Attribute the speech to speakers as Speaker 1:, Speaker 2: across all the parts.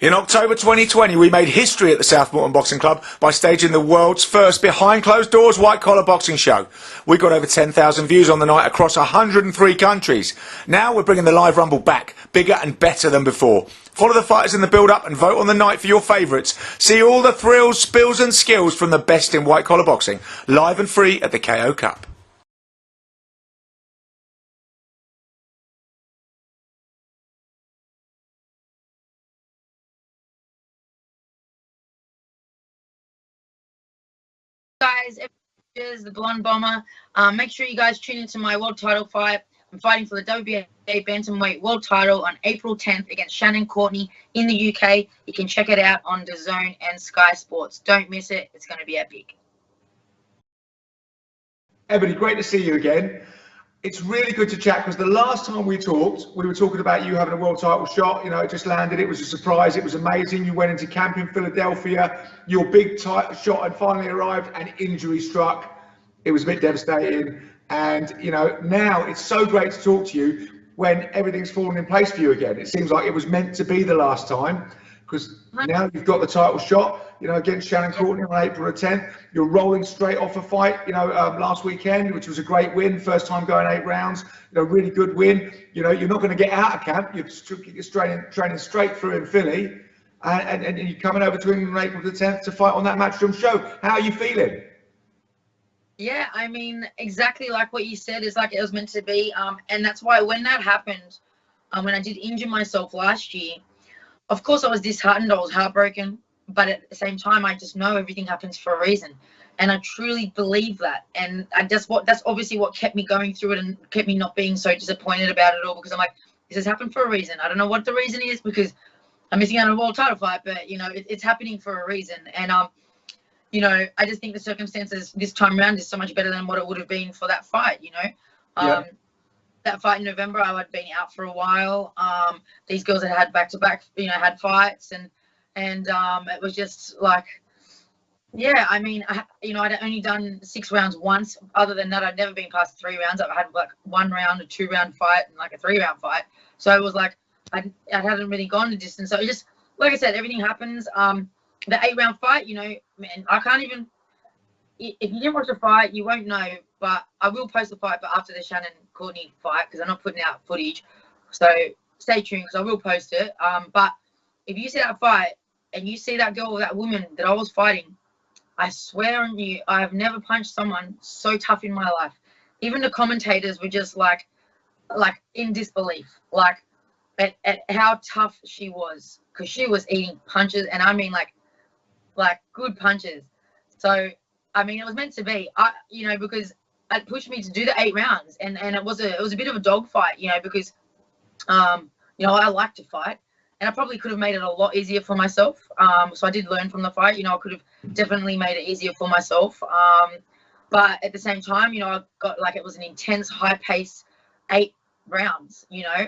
Speaker 1: In October 2020, we made history at the Southmorton Boxing Club by staging the world's first behind-closed-doors white-collar boxing show. We got over 10,000 views on the night across 103 countries. Now we're bringing the live rumble back, bigger and better than before. Follow the fighters in the build-up and vote on the night for your favourites. See all the thrills, spills and skills from the best in white-collar boxing, live and free at the KO Cup.
Speaker 2: Guys, Ebanie Bridges, the Blonde Bomber. Make sure you guys tune into my world title fight. I'm fighting for the WBA bantamweight world title on April 10th against Shannon Courtenay in the UK. You can check it out on DAZN and Sky Sports. Don't miss it. It's going to be epic.
Speaker 1: Ebony, great to see you again. It's really good to chat because the last time we talked, we were talking about you having a world title shot. You know, it just landed. It was a surprise. It was amazing. You went into camp in Philadelphia. Your big title shot had finally arrived and injury struck. It was a bit devastating. And, you know, now it's so great to talk to you when everything's fallen in place for you again. It seems like it was meant to be the last time because now you've got the title shot, you know, against Shannon Courtenay on April the 10th. You're rolling straight off a fight, you know, last weekend, which was a great win. First time going 8 rounds, you know, really good win. You know, you're not going to get out of camp. You're training straight through in Philly. And you're coming over to England on April the 10th to fight on that Matchroom show. How are you feeling?
Speaker 2: Yeah, I mean, exactly like what you said. It's like it was meant to be. And that's why when that happened, when I did injure myself last year, of course I was disheartened. I was heartbroken. But at the same time, I just know everything happens for a reason. And I truly believe that. And that's obviously what kept me going through it and kept me not being so disappointed about it all, because I'm like, this has happened for a reason. I don't know what the reason is because I'm missing out on a world title fight, but, you know, it's happening for a reason. And, you know, I just think the circumstances this time around is so much better than what it would have been for that fight, you know.
Speaker 1: Yeah.
Speaker 2: That fight in November, I had been out for a while. These girls had back-to-back, you know, had fights, and it was just like, yeah, I mean, you know, I'd only done 6 rounds once. Other than that, I'd never been past 3 rounds. I've had like 1 round, a 2-round fight, and like a 3-round fight. So it was like I hadn't really gone the distance. So it just, like I said, everything happens. The 8-round fight, you know, man, I can't even. If you didn't watch the fight, you won't know. But I will post the fight, but after the Shannon Courtenay fight, because I'm not putting out footage. So stay tuned, because I will post it. But if you see that fight and you see that girl or that woman that I was fighting, I swear on you, I have never punched someone so tough in my life. Even the commentators were just like in disbelief, like at how tough she was, because she was eating punches, and I mean like good punches. So I mean, it was meant to be. You know, because it pushed me to do the 8 rounds, and it was a bit of a dog fight, you know, because you know, I like to fight. And I probably could have made it a lot easier for myself. So I did learn from the fight. You know, I could have definitely made it easier for myself. But at the same time, you know, I got like, it was an intense, high pace 8 rounds, you know.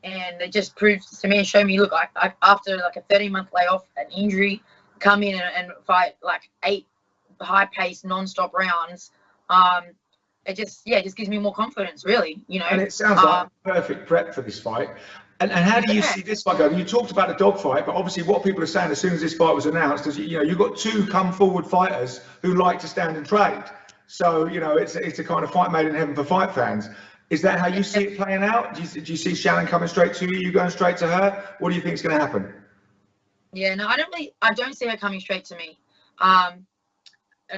Speaker 2: And it just proved to me and showed me, look, I after like a 13-month layoff, an injury, come in and fight like 8 high pace, non-stop rounds. It just gives me more confidence, really, you know.
Speaker 1: And it sounds like perfect prep for this fight. And how do you see this fight going? You talked about the dog fight, but obviously what people are saying as soon as this fight was announced is, you know, you've got 2 come forward fighters who like to stand and trade. So, you know, it's a kind of fight made in heaven for fight fans. Is that how you see it playing out? Do you see Shannon coming straight to you? You going straight to her? What do you think is going to happen?
Speaker 2: Yeah, no, I don't see her coming straight to me. I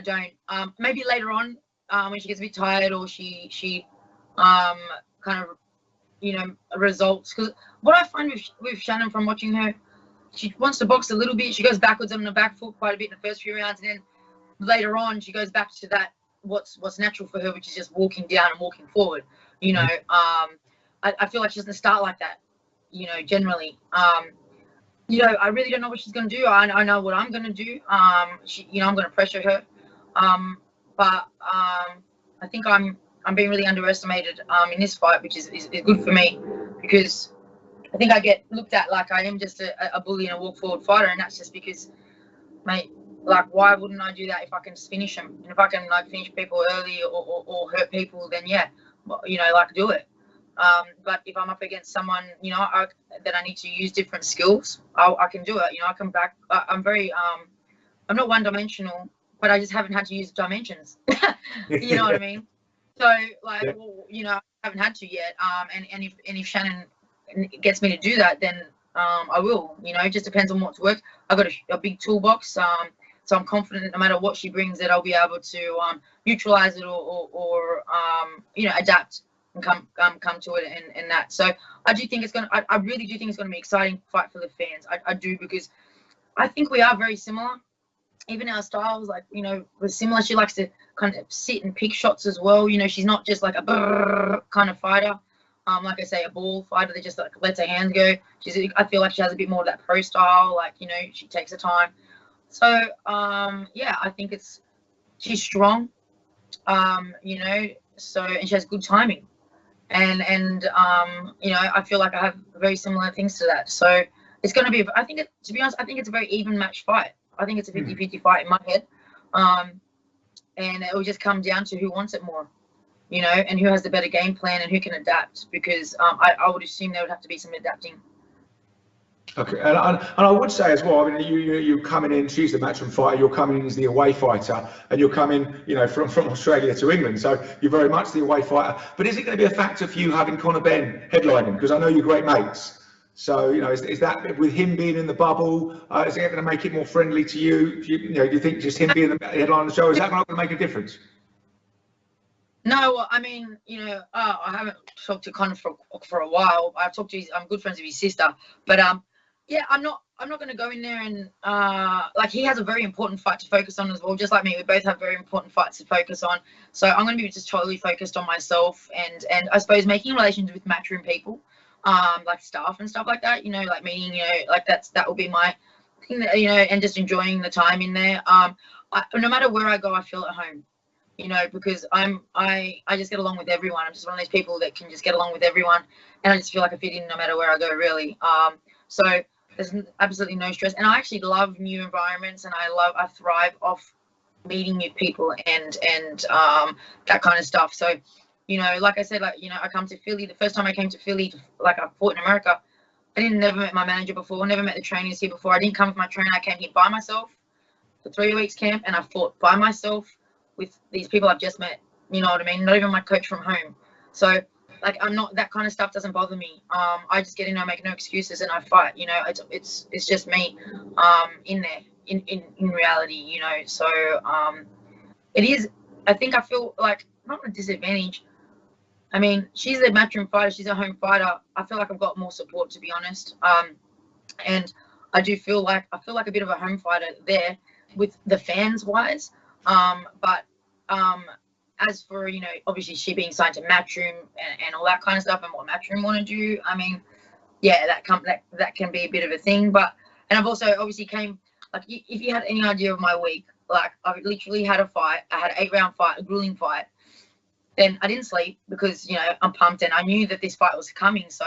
Speaker 2: don't. Maybe later on, when she gets a bit tired, or she kind of, you know, results. Because what I find with Shannon from watching her, she wants to box a little bit. She goes backwards on the back foot quite a bit in the first few rounds, and then later on she goes back to that what's natural for her, which is just walking down and walking forward. You know, I feel like she doesn't start like that. You know, generally. You know, I really don't know what she's going to do. I know what I'm going to do. You know, I'm going to pressure her. But I think I'm being really underestimated in this fight, which is good for me, because I think I get looked at like I am just a bully and a walk forward fighter, and that's just because, mate, like, why wouldn't I do that if I can just finish them? And if I can like finish people early or hurt people, then yeah, you know, like, do it. But if I'm up against someone, that I need to use different skills, I can do it. I come back. I'm very, I'm not one-dimensional, but I just haven't had to use dimensions. You know what I mean? So, like,
Speaker 1: Yeah.
Speaker 2: well, I haven't had to yet. And if Shannon gets me to do that, then I will. It just depends on what's worked. I've got a big toolbox. So I'm confident no matter what she brings, that I'll be able to neutralize it or adapt and come to it and that. So I do think I really do think it's gonna be an exciting fight for the fans. I do, because I think we are very similar. Even our styles, like, we're similar. She likes to kind of sit and pick shots as well. She's not just like a brrr kind of fighter. Like I say, a ball fighter that just like lets her hands go. I feel like she has a bit more of that pro style. Like, she takes her time. So yeah, I think she's strong. So, and she has good timing. And I feel like I have very similar things to that. So it's going to be, to be honest, I think it's a very even match fight. I think it's a 50-50 fight in my head. And it will just come down to who wants it more, and who has the better game plan and who can adapt, because I would assume there would have to be some adapting.
Speaker 1: Okay, and I would say as well, I mean, you're coming in, she's the matchroom fighter, you're coming in as the away fighter, and you're coming, from Australia to England, so you're very much the away fighter. But is it going to be a factor for you having Conor Benn headlining? Because I know you're great mates. So, is that, with him being in the bubble, is it going to make it more friendly to you? Do you think just him being the headline of the show, is that not going to make a difference?
Speaker 2: No, I mean, I haven't talked to Conor for a while. I'm good friends with his sister, but yeah, I'm not going to go in there and like, he has a very important fight to focus on as well. Just like me, we both have very important fights to focus on. So I'm going to be just totally focused on myself and I suppose making relations with matchroom people, like staff and stuff like that. Like meeting, like that will be my thing. That, and just enjoying the time in there. No matter where I go, I feel at home. Because I just get along with everyone. I'm just one of those people that can just get along with everyone, and I just feel like I fit in no matter where I go, really. So there's absolutely no stress, and I actually love new environments, and I thrive off meeting new people and that kind of stuff. So, like I said, like, I come to Philly. The first time I came to Philly, like, I fought in America. I never met my manager before, never met the trainers here before. I didn't come with my trainer. I came here by myself for 3 weeks camp, and I fought by myself with these people I've just met. You know what I mean? Not even my coach from home. So, like, I'm not, that kind of stuff doesn't bother me. I just get in, I make no excuses, and I fight. It's just me in there in reality. So it is, I think I feel like not a disadvantage. I mean, she's a matchroom fighter, she's a home fighter. I feel like I've got more support, to be honest. And I do feel like a bit of a home fighter there with the fans wise. But as for, obviously she being signed to Matchroom and all that kind of stuff, and what Matchroom want to do, I mean, yeah, that can be a bit of a thing. But, and I've also obviously came, like, if you had any idea of my week, like, I literally had a fight. I had an 8-round fight, a grueling fight. Then I didn't sleep because, I'm pumped, and I knew that this fight was coming. So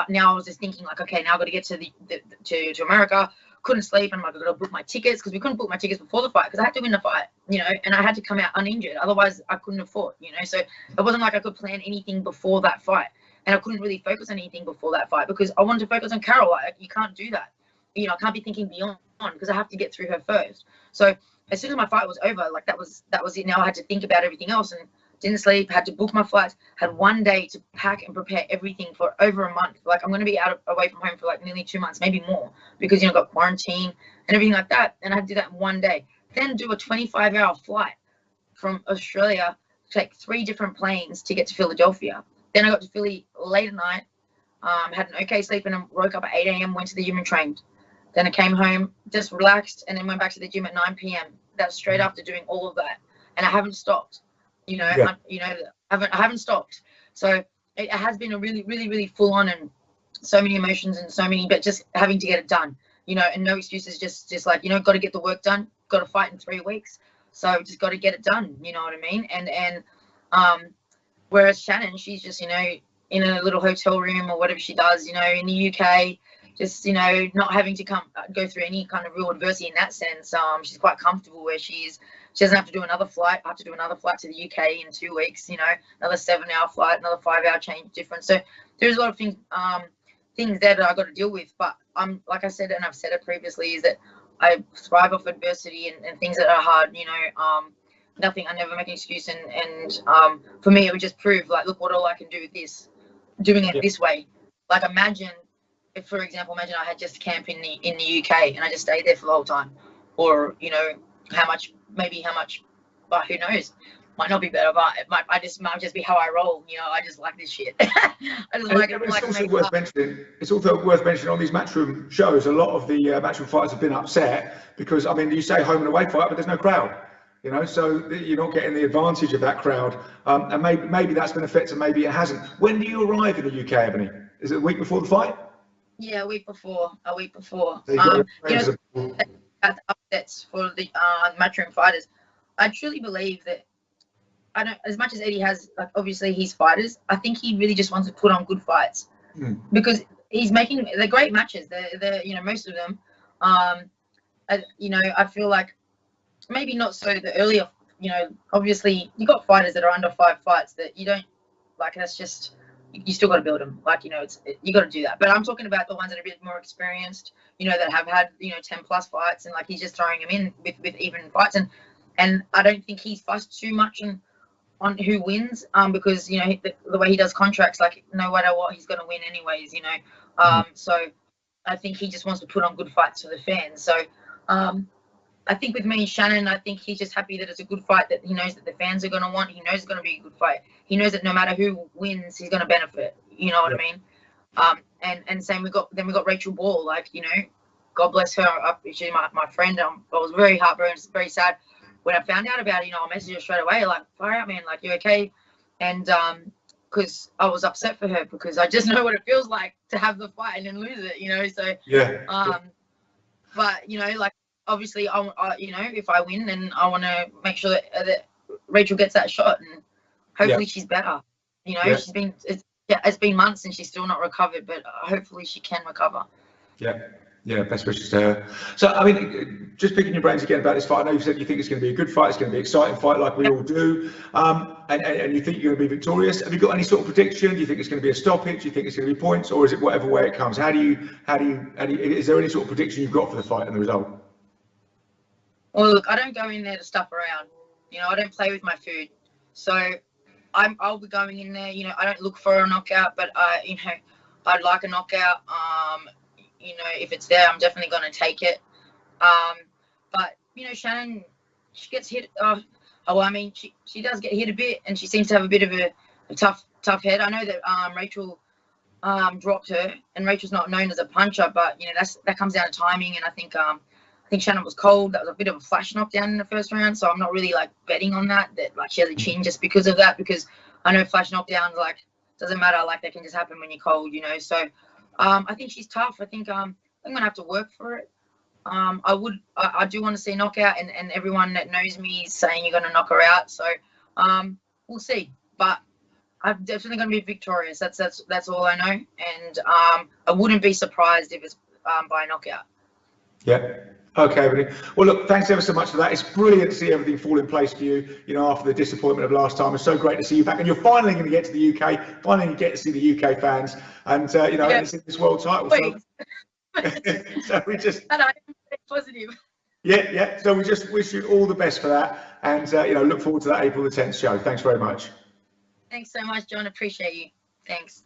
Speaker 2: now I was just thinking, like, okay, now I've got to get to America. Couldn't sleep, and I'm like, I've got to book my tickets, because we couldn't book my tickets before the fight because I had to win the fight, and I had to come out uninjured. Otherwise, I couldn't have fought, So it wasn't like I could plan anything before that fight, and I couldn't really focus on anything before that fight because I wanted to focus on Carol. Like, you can't do that. I can't be thinking beyond because I have to get through her first. So as soon as my fight was over, like, that was it. Now I had to think about everything else, and didn't sleep, had to book my flights, had 1 day to pack and prepare everything for over a month. Like, I'm going to be away from home for like nearly 2 months, maybe more, because, got quarantine and everything like that. And I had to do that in 1 day. Then do a 25-hour flight from Australia, take 3 different planes to get to Philadelphia. Then I got to Philly late at night, had an okay sleep, and I woke up at 8 a.m., went to the gym and trained. Then I came home, just relaxed, and then went back to the gym at 9 p.m. That's straight after doing all of that. And I haven't stopped. I haven't stopped. So it has been a really, really, really full on, and so many emotions and so many, but just having to get it done, and no excuses, just like, got to get the work done, got to fight in 3 weeks. So just got to get it done. You know what I mean? And whereas Shannon, she's just, in a little hotel room or whatever she does, in the UK, just, not having to go through any kind of real adversity in that sense. She's quite comfortable where she is. She doesn't have to do another flight. I have to do another flight to the UK in 2 weeks, you know, another 7-hour flight, another 5-hour change difference. So there's a lot of things there that I got to deal with. But like I said, and I've said it previously, is that I thrive off adversity and things that are hard, you know. I never make an excuse, and for me it would just prove, like, look what all I can do with this, doing it this way. Like, imagine if, for example, I had just camp in the UK and I just stayed there for the whole time, or, you know, how much, but who knows, might not be better, but it might just be how I roll, you know. I just like this shit. I just like it.
Speaker 1: It's also worth mentioning on these matchroom shows, a lot of the matchroom fighters have been upset because, I mean, you say home and away fight, but there's no crowd. You know, so you're not getting the advantage of that crowd, and maybe that's been affected, maybe it hasn't. When do you arrive in the UK, Ebony? Is it a week before the fight?
Speaker 2: Yeah, a week before. So you know, upsets for the matchroom fighters. I truly believe that, I don't, as much as Eddie has, like, obviously he's fighters, I think he really just wants to put on good fights, because he's making the great matches. They're you know, most of them. You know, I feel like, maybe not so the earlier, you know, obviously you got fighters that are under 5 fights that you don't, like, that's just, you still got to build them, like, you know, you got to do that. But I'm talking about the ones that are a bit more experienced, you know, that have had, you know, 10+ fights, and, like, he's just throwing them in with even fights, and I don't think he's fussed too much on who wins, because, you know, the way he does contracts, like, no matter what, he's going to win anyways, you know. So I think he just wants to put on good fights for the fans. So I think with me and Shannon, I think he's just happy that it's a good fight that he knows that the fans are going to want. He knows it's going to be a good fight. He knows that no matter who wins, he's going to benefit. You know what I mean? And same, we got Rachel Ball. Like, you know, God bless her. She's my friend. I was very heartbroken, very sad when I found out about it. You know, I messaged her straight away, like, fire out, man, like, you okay? And because I was upset for her, because I just know what it feels like to have the fight and then lose it. You know, so but, you know, like, obviously, I you know, if I win, then I want to make sure that Rachel gets that shot, and hopefully she's better. You know, it's been months and she's still not recovered, but hopefully she can recover.
Speaker 1: Yeah, best wishes to her. So, I mean, just picking your brains again about this fight. I know you said you think it's going to be a good fight, it's going to be an exciting fight, like we all do, and you think you're going to be victorious. Have you got any sort of prediction? Do you think it's going to be a stoppage? Do you think it's going to be points, or is it whatever way it comes? How do you? Is there any sort of prediction you've got for the fight and the result?
Speaker 2: Well, look, I don't go in there to stuff around. You know, I don't play with my food. So I'll be going in there, you know, I don't look for a knockout, but you know, I'd like a knockout. You know, if it's there, I'm definitely going to take it. But, you know, Shannon, she gets hit. I mean, she does get hit a bit, and she seems to have a bit of a tough head. I know that Rachel dropped her, and Rachel's not known as a puncher, but, you know, that comes down to timing, and I think Shannon was cold. That was a bit of a flash knockdown in the first round, so I'm not really, like, betting on that like, she has a chin just because of that, because I know flash knockdowns, like, doesn't matter, like, they can just happen when you're cold, you know. So I think she's tough. I think I'm gonna have to work for it. I do want to see a knockout, and everyone that knows me is saying you're gonna knock her out, so we'll see. But I'm definitely gonna be victorious. That's all I know, and I wouldn't be surprised if it's by a knockout.
Speaker 1: Yeah. Okay, Ebony. Well, look, thanks ever so much for that. It's brilliant to see everything fall in place for you, you know, after the disappointment of last time. It's so great to see you back, and you're finally going to get to the UK, finally going to get to see the UK fans, and, you know, and it's in this world title. So we just... And I'm
Speaker 2: positive.
Speaker 1: Yeah. So we just wish you all the best for that, and, you know, look forward to that April the 10th show. Thanks very much.
Speaker 2: Thanks so much, John. Appreciate you. Thanks.